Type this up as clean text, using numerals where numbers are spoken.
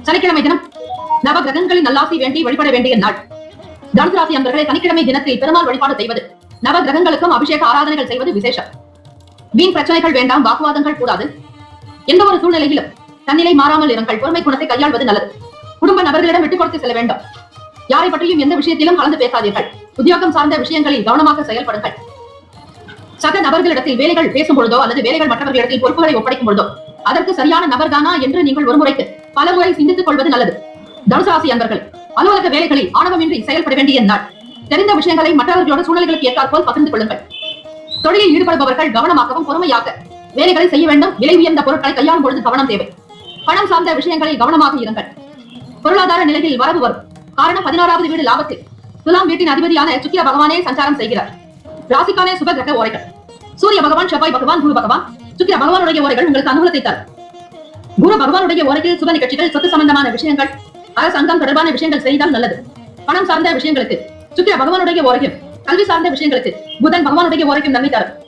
சனிக்கிழமை தினம் நவ கிரகங்களின் நல்லாசி வேண்டி வழிபட வேண்டிய நாள். தனுசு ராசி அன்பர்களே, சனிக்கிழமை தினத்தில் பெருமாள் வழிபாடு செய்வது, நவ கிரகங்களுக்கும் அபிஷேக ஆராதனைகள் செய்வது விசேஷம். வீண் பிரச்சனைகள் வேண்டாம், வாக்குவாதங்கள் கூடாது. எந்த ஒரு சூழ்நிலையிலும் தன்னிலை மாறாமல் இருங்கள். பொறுமை குணத்தை கையாள்வது நல்லது. குடும்ப நபர்களிடம் விட்டுக் கொடுத்து செல்ல வேண்டும். யாரை பற்றியும் எந்த விஷயத்திலும் கலந்து பேசாதீர்கள். உத்தியோகம் சார்ந்த விஷயங்களில் கவனமாக செயல்படுங்கள். சக நபர்களிடத்தில் வேலைகள் பேசும் பொழுதோ அல்லது வேலைகள் மற்றவர்களிடத்தில் பொறுப்புகளை ஒப்படைக்கும் பொழுதோ அதற்கு சரியான நபர்தானா என்று நீங்கள் ஒரு முறைக்கு பல முறை சிந்தித்துக் கொள்வது நல்லது. தனுசு ராசி அன்பர்கள், அலுவலக வேலைகளில் ஆணவமின்றி செயல்பட வேண்டிய நாள். தெரிந்த விஷயங்களை மற்றவர்களோட சூழ்நிலைகளுக்கு ஏற்றாற்போல் பகிர்ந்து கொள்ளுங்கள். தொழிலில் ஈடுபடுபவர்கள் கவனமாகவும் பொறுமையாக வேலைகளை செய்ய வேண்டும். விலை உயர்ந்த பொருட்களை கையாளும் பொழுது கவனம் தேவை. பணம் சார்ந்த விஷயங்களில் கவனமாக இருங்கள். பொருளாதார நிலையில் வரவு வரும். காரணம் 16வது வீடு லாபத்தில் துலாம் வீட்டின் அதிபதியான சுக்கிர பகவானே சஞ்சாரம் செய்கிறார். ராசிக்கான சுப கிரக ஓரைகள்: சூரிய பகவான், செவ்வாய் பகவான், குரு பகவான், சுக்கிர பகவானுடைய ஓரைகள் உங்களுக்கு அனுகூலத்தை தரும். குரு பகவானுடைய ஓரையில் சுப நிகழ்ச்சிகள், சொத்து சம்பந்தமான விஷயங்கள், அரசாங்கம் தொடர்பான விஷயங்கள் செய்தால் நல்லது. பணம் சார்ந்த விஷயங்களுக்கு சுக்கிர பகவானுடைய ஓரையும், கல்வி சார்ந்த விஷயங்களுக்கு புதன் பகவானுடைய ஓரையும் நன்மை தரும்.